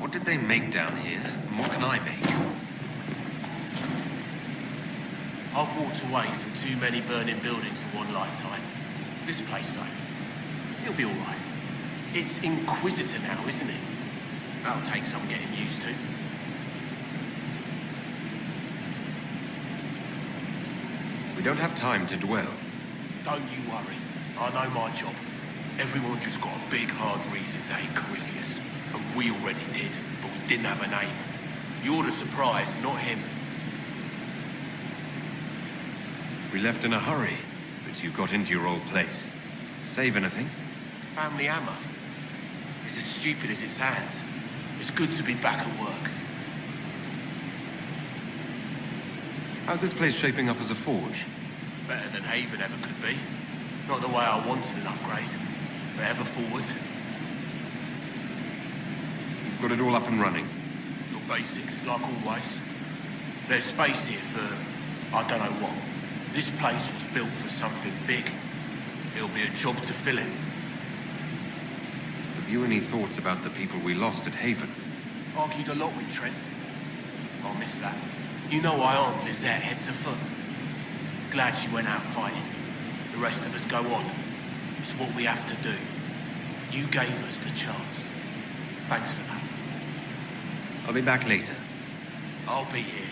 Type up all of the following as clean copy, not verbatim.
What did they make down here? And what can I make? I've walked away from too many burning buildings for one lifetime. This place, though, it'll be all right. It's Inquisitor now, isn't it? That'll take some getting used to. We don't have time to dwell. Don't you worry. I know my job. Everyone just got a big, hard reason to hate Corypheus. And we already did, but we didn't have a name. You're the surprise, not him. We left in a hurry, but you got into your old place. Save anything? Family hammer. It's as stupid as it sounds. It's good to be back at work. How's this place shaping up as a forge? Better than Haven ever could be. Not the way I wanted an upgrade, but ever forward. You've got it all up and running. Your basics, like always. There's space here for, I don't know what. This place was built for something big. It'll be a job to fill it. Have you any thoughts about the people we lost at Haven? Argued a lot with Trent. I'll miss that. You know I armed Lizette head to foot. Glad she went out fighting. The rest of us go on. It's what we have to do. You gave us the chance. Thanks for that. I'll be back later. I'll be here.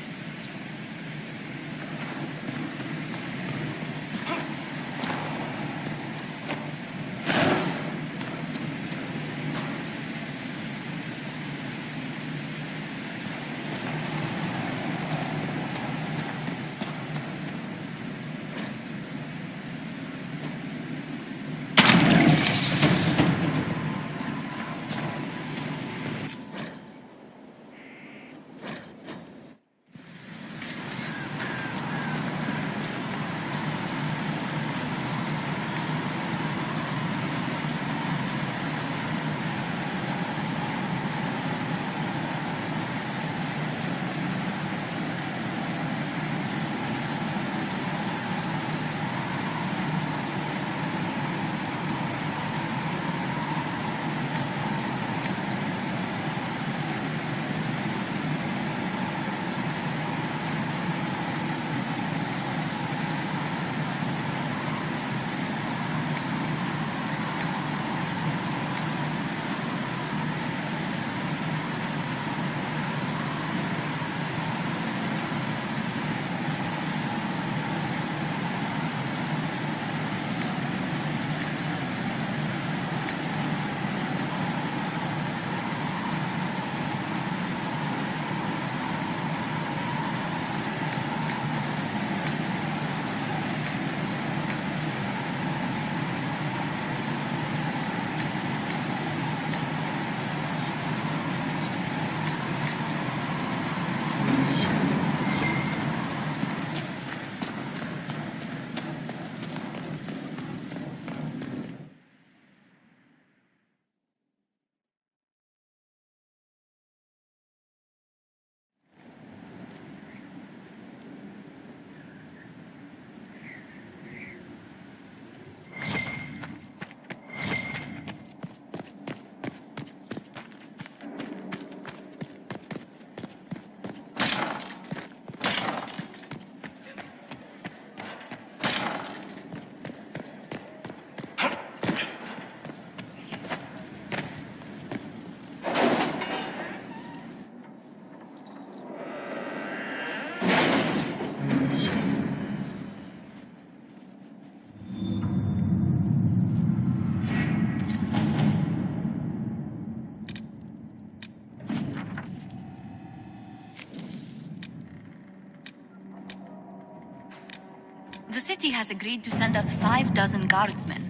The city has agreed to send us 5 dozen guardsmen.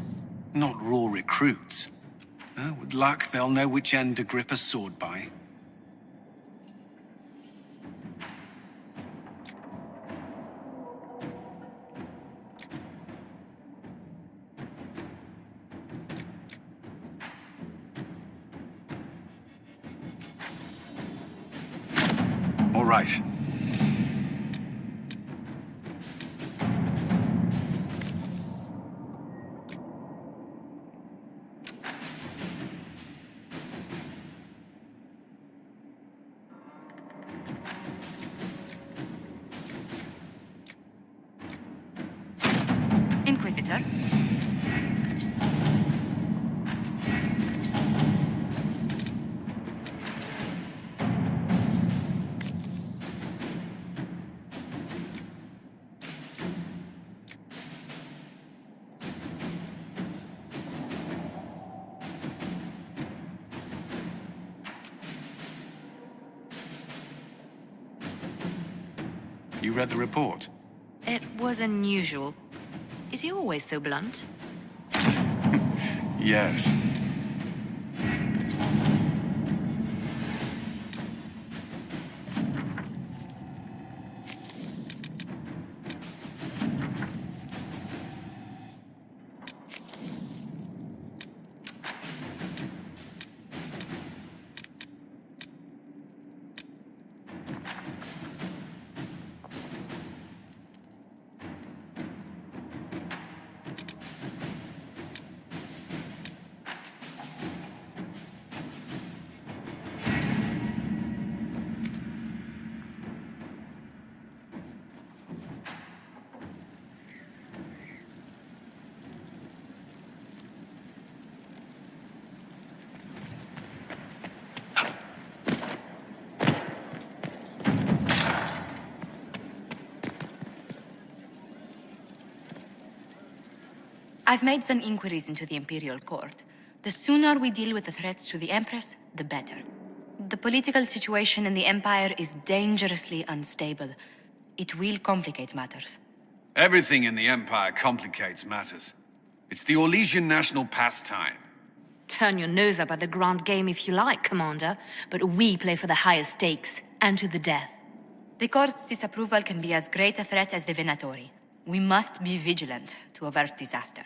Not raw recruits. With luck, they'll know which end to grip a sword by. All right. better. You read the report? It was unusual. Is he always so blunt? Yes. I've made some inquiries into the Imperial Court. The sooner we deal with the threats to the Empress, the better. The political situation in the Empire is dangerously unstable. It will complicate matters. Everything in the Empire complicates matters. It's the Orlesian national pastime. Turn your nose up at the grand game if you like, Commander, but we play for the higher stakes, and to the death. The Court's disapproval can be as great a threat as the Venatori. We must be vigilant to avert disaster.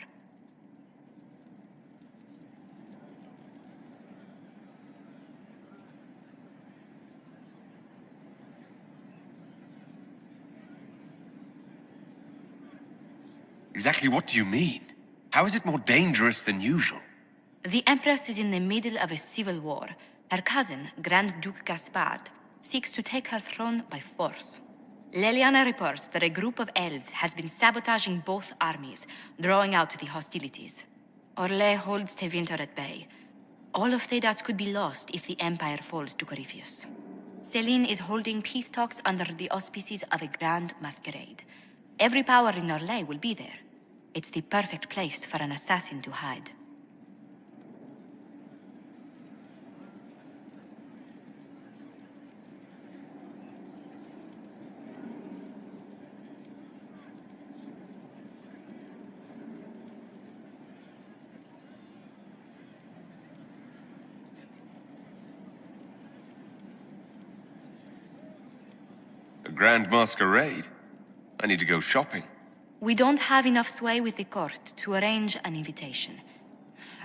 Exactly what do you mean? How is it more dangerous than usual? The Empress is in the middle of a civil war. Her cousin, Grand Duke Gaspard, seeks to take her throne by force. Leliana reports that a group of elves has been sabotaging both armies, drawing out the hostilities. Orlais holds Tevinter at bay. All of Thedas could be lost if the Empire falls to Corypheus. Celine is holding peace talks under the auspices of a grand masquerade. Every power in Orlais will be there. It's the perfect place for an assassin to hide. A grand masquerade? I need to go shopping. We don't have enough sway with the court to arrange an invitation.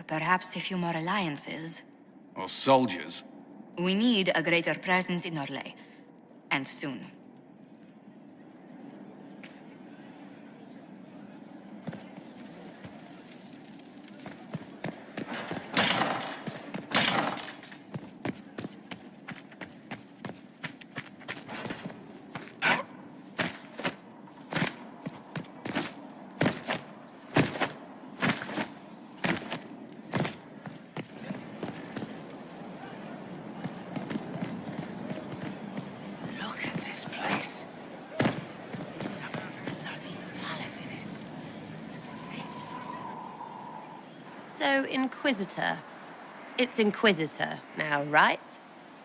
Perhaps a few more alliances. Or soldiers. We need a greater presence in Orlais. And soon. So, Inquisitor. It's Inquisitor now, right?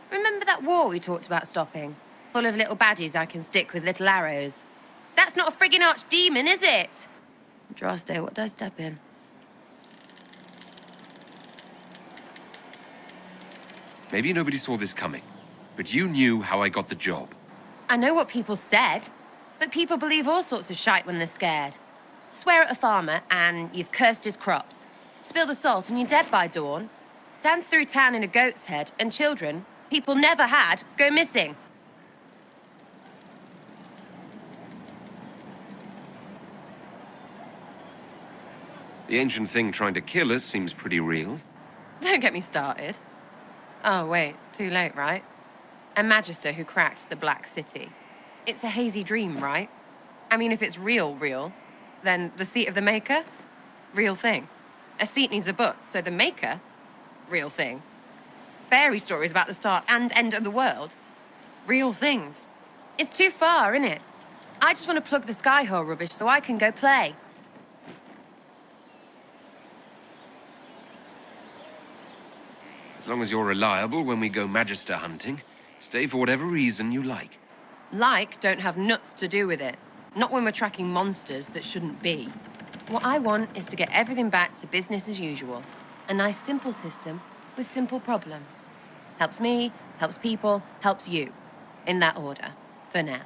Remember that war we talked about stopping? Full of little baddies I can stick with little arrows. That's not a friggin' archdemon, is it? Droste, what did I step in? Maybe nobody saw this coming, but you knew how I got the job. I know what people said, but people believe all sorts of shite when they're scared. Swear at a farmer and you've cursed his crops. Spill the salt and you're dead by dawn. Dance through town in a goat's head and children, people never had, go missing. The ancient thing trying to kill us seems pretty real. Don't get me started. Oh, wait, too late, right? A magister who cracked the Black City. It's a hazy dream, right? I mean, if it's real, Then the seat of the Maker? Real thing. A seat needs a butt, so the Maker? Real thing. Fairy stories about the start and end of the world? Real things. It's too far, innit? I just want to plug the Skyhole rubbish so I can go play. As long as you're reliable when we go Magister hunting, stay for whatever reason you like. Like don't have nuts to do with it. Not when we're tracking monsters that shouldn't be. What I want is to get everything back to business as usual. A nice simple system with simple problems. Helps me, helps people, helps you. In that order, for now.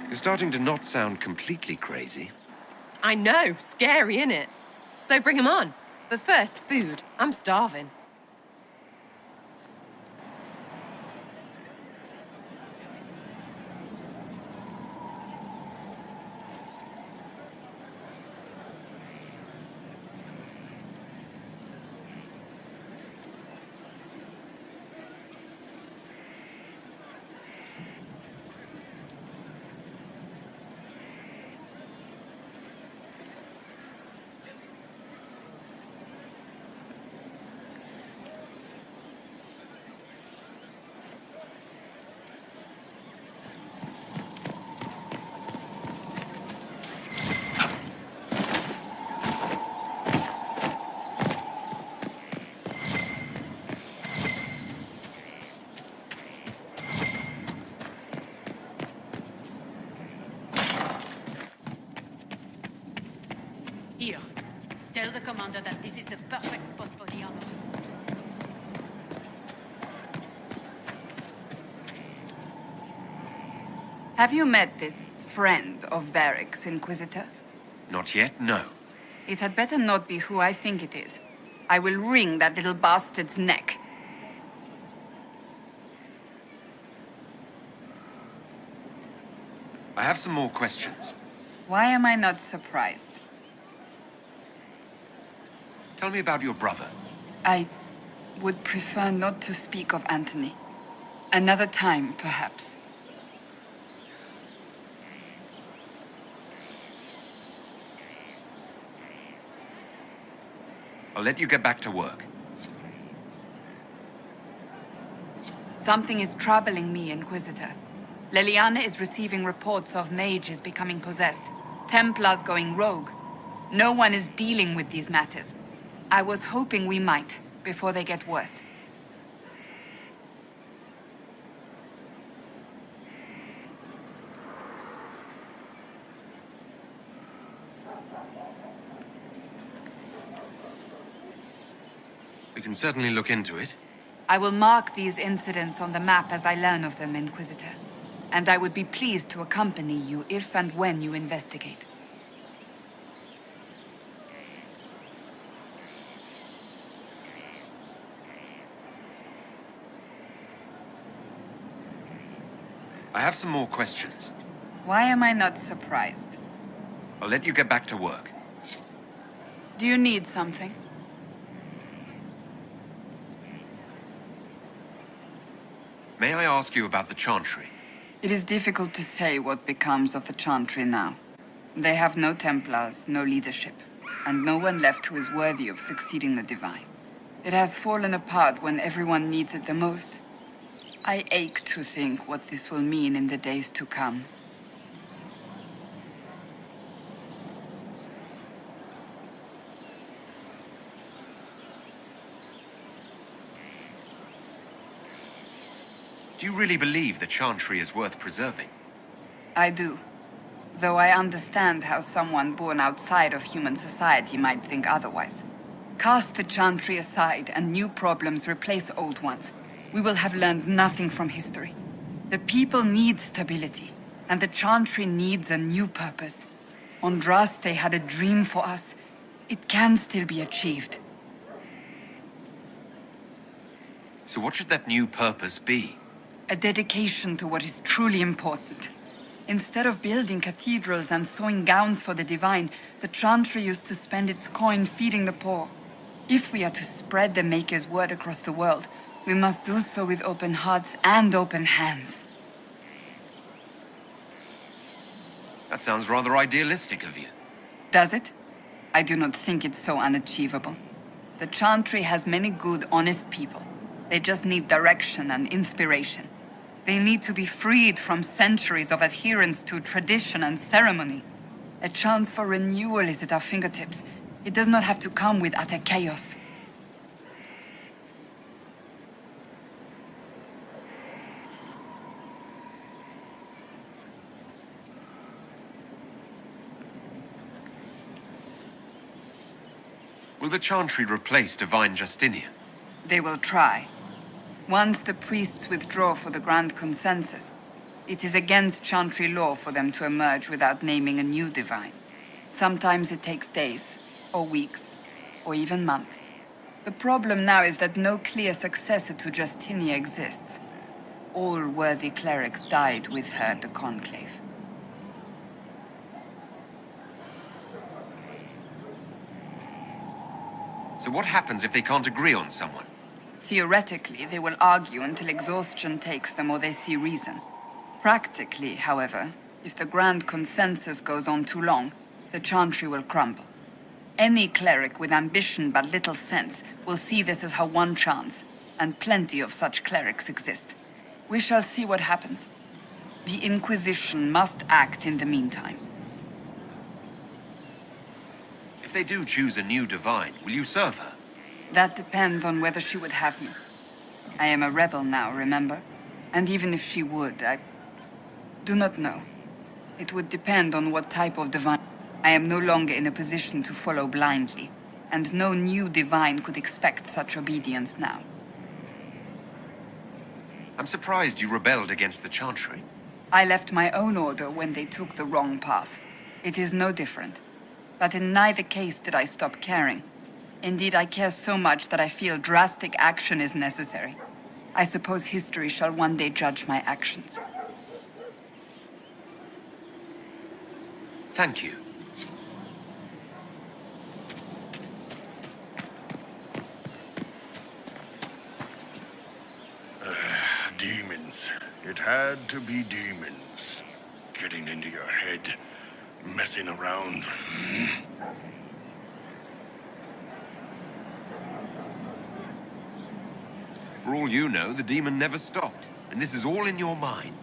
You're starting to not sound completely crazy. I know, scary, innit? So bring 'em on. But first, food. I'm starving. Here. Tell the commander that this is the perfect spot for the armor. Have you met this friend of Varric's, Inquisitor? Not yet, no. It had better not be who I think it is. I will wring that little bastard's neck. I have some more questions. Why am I not surprised? Tell me about your brother. I would prefer not to speak of Anthony. Another time, perhaps. I'll let you get back to work. Something is troubling me, Inquisitor. Leliana is receiving reports of mages becoming possessed, Templars going rogue. No one is dealing with these matters. I was hoping we might, before they get worse. We can certainly look into it. I will mark these incidents on the map as I learn of them, Inquisitor. And I would be pleased to accompany you if and when you investigate. I have some more questions. Why am I not surprised? I'll let you get back to work. Do you need something? May I ask you about the Chantry? It is difficult to say what becomes of the Chantry now. They have no Templars, no leadership, and no one left who is worthy of succeeding the Divine. It has fallen apart when everyone needs it the most. I ache to think what this will mean in the days to come. Do you really believe the Chantry is worth preserving? I do. Though I understand how someone born outside of human society might think otherwise. Cast the Chantry aside and new problems replace old ones. We will have learned nothing from history. The people need stability, and the Chantry needs a new purpose. Andraste had a dream for us. It can still be achieved. So what should that new purpose be? A dedication to what is truly important. Instead of building cathedrals and sewing gowns for the divine, the Chantry used to spend its coin feeding the poor. If we are to spread the Maker's word across the world, we must do so with open hearts and open hands. That sounds rather idealistic of you. Does it? I do not think it's so unachievable. The Chantry has many good, honest people. They just need direction and inspiration. They need to be freed from centuries of adherence to tradition and ceremony. A chance for renewal is at our fingertips. It does not have to come with utter chaos. Will the Chantry replace Divine Justinian? They will try. Once the priests withdraw for the Grand Consensus, it is against Chantry law for them to emerge without naming a new divine. Sometimes it takes days, or weeks, or even months. The problem now is that no clear successor to Justinia exists. All worthy clerics died with her at the Conclave. So what happens if they can't agree on someone? Theoretically, they will argue until exhaustion takes them or they see reason. Practically, however, if the Grand Consensus goes on too long, the Chantry will crumble. Any cleric with ambition but little sense will see this as her one chance, and plenty of such clerics exist. We shall see what happens. The Inquisition must act in the meantime. If they do choose a new divine, will you serve her? That depends on whether she would have me. I am a rebel now, remember? And even if she would, I do not know. It would depend on what type of divine. I am no longer in a position to follow blindly, and no new divine could expect such obedience now. I'm surprised you rebelled against the Chantry. I left my own order when they took the wrong path. It is no different. But in neither case did I stop caring. Indeed, I care so much that I feel drastic action is necessary. I suppose history shall one day judge my actions. Thank you. Demons. It had to be demons. Getting into your head. Messing around. For all you know, the demon never stopped. And this is all in your mind.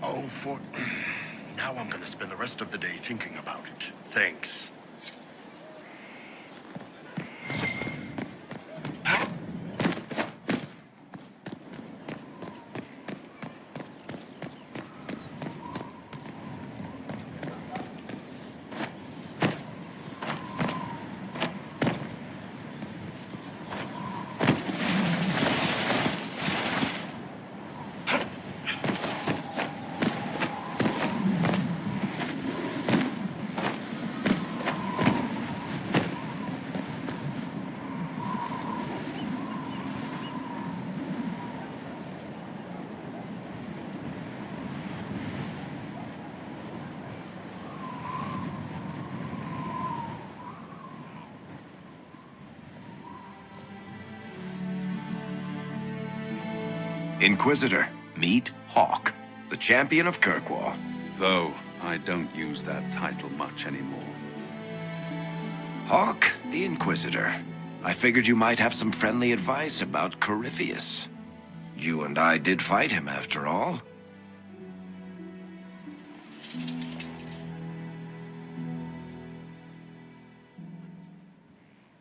Oh, for... Now I'm gonna spend the rest of the day thinking about it. Thanks. Inquisitor, meet Hawke, the champion of Kirkwall. Though I don't use that title much anymore. Hawke, the Inquisitor. I figured you might have some friendly advice about Corypheus. You and I did fight him, after all.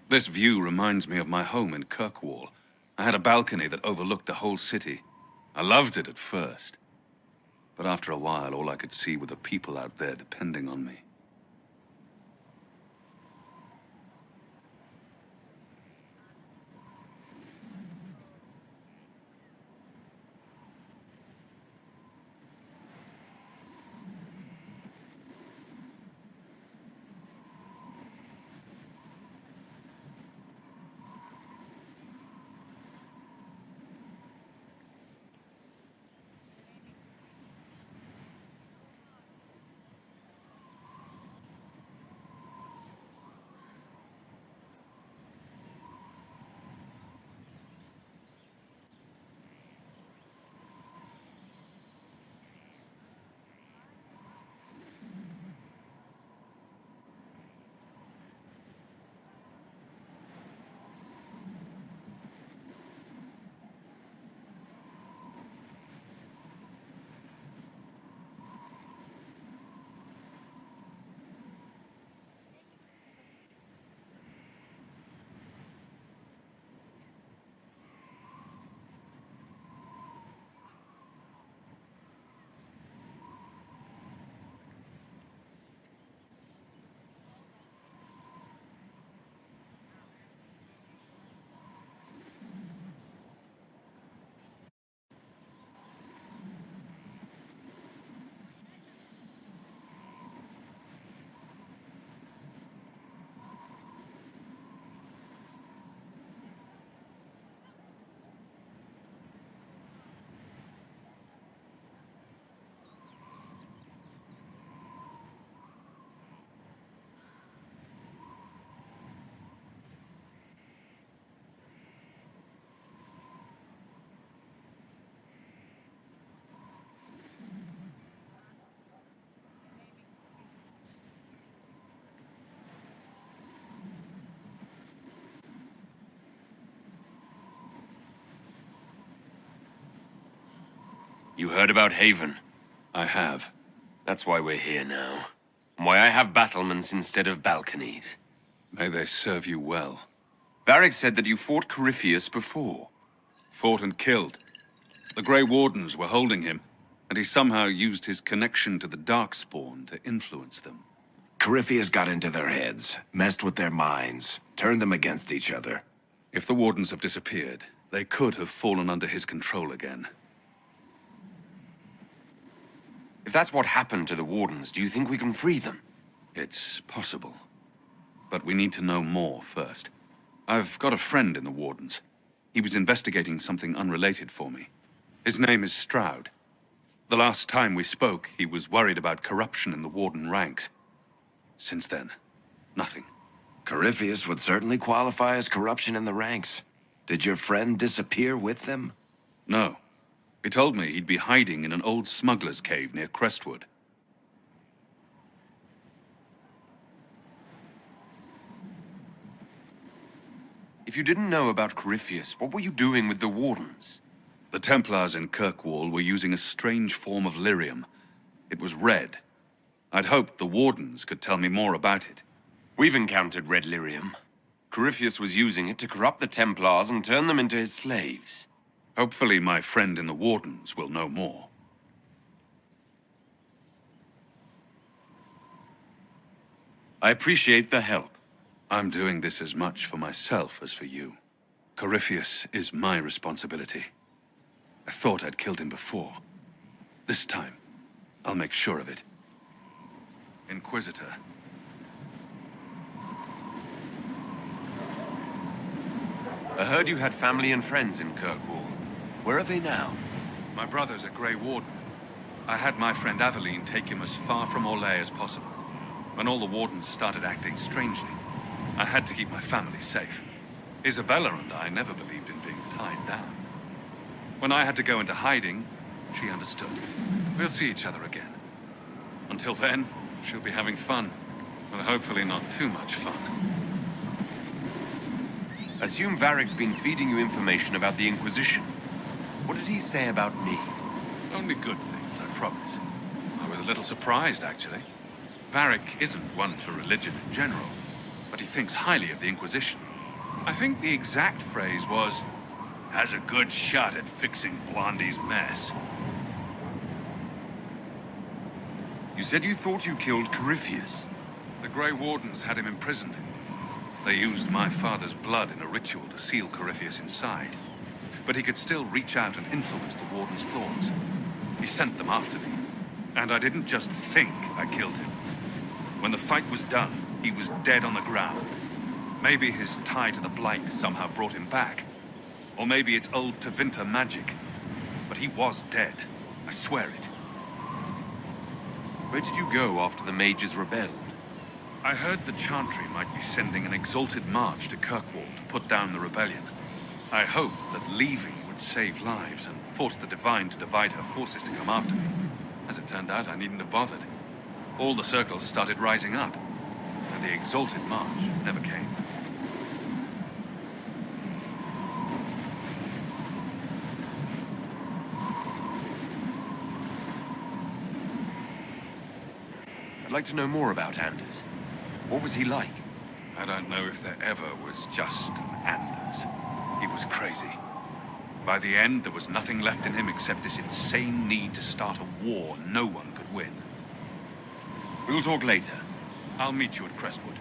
This view reminds me of my home in Kirkwall. I had a balcony that overlooked the whole city. I loved it at first. But after a while, all I could see were the people out there depending on me. You heard about Haven? I have. That's why we're here now. And why I have battlements instead of balconies. May they serve you well. Varric said that you fought Corypheus before. Fought and killed. The Grey Wardens were holding him, and he somehow used his connection to the Darkspawn to influence them. Corypheus got into their heads, messed with their minds, turned them against each other. If the Wardens have disappeared, they could have fallen under his control again. If that's what happened to the Wardens, do you think we can free them? It's possible. But we need to know more first. I've got a friend in the Wardens. He was investigating something unrelated for me. His name is Stroud. The last time we spoke, he was worried about corruption in the Warden ranks. Since then, nothing. Corypheus would certainly qualify as corruption in the ranks. Did your friend disappear with them? No. He told me he'd be hiding in an old smuggler's cave near Crestwood. If you didn't know about Corypheus, what were you doing with the Wardens? The Templars in Kirkwall were using a strange form of lyrium. It was red. I'd hoped the Wardens could tell me more about it. We've encountered red lyrium. Corypheus was using it to corrupt the Templars and turn them into his slaves. Hopefully my friend in the Wardens will know more. I appreciate the help. I'm doing this as much for myself as for you. Corypheus is my responsibility. I thought I'd killed him before. This time, I'll make sure of it. Inquisitor. I heard you had family and friends in Kirkwall. Where are they now? My brother's a Grey Warden. I had my friend Aveline take him as far from Orlais as possible. When all the Wardens started acting strangely, I had to keep my family safe. Isabella and I never believed in being tied down. When I had to go into hiding, she understood. We'll see each other again. Until then, she'll be having fun. But hopefully not too much fun. Assume Varric's been feeding you information about the Inquisition. What did he say about me? Only good things, I promise. I was a little surprised, actually. Varric isn't one for religion in general, but he thinks highly of the Inquisition. I think the exact phrase was, has a good shot at fixing Blondie's mess. You said you thought you killed Corypheus. The Grey Wardens had him imprisoned. They used my father's blood in a ritual to seal Corypheus inside. But he could still reach out and influence the Warden's thoughts. He sent them after me. And I didn't just think I killed him. When the fight was done, he was dead on the ground. Maybe his tie to the Blight somehow brought him back. Or maybe it's old Tevinter magic. But he was dead. I swear it. Where did you go after the mages rebelled? I heard the Chantry might be sending an exalted march to Kirkwall to put down the rebellion. I hoped that leaving would save lives and force the Divine to divide her forces to come after me. As it turned out, I needn't have bothered. All the circles started rising up, and the exalted march never came. I'd like to know more about Anders. What was he like? I don't know if there ever was just an Anders. He was crazy. By the end, there was nothing left in him except this insane need to start a war no one could win. We'll talk later. I'll meet you at Crestwood.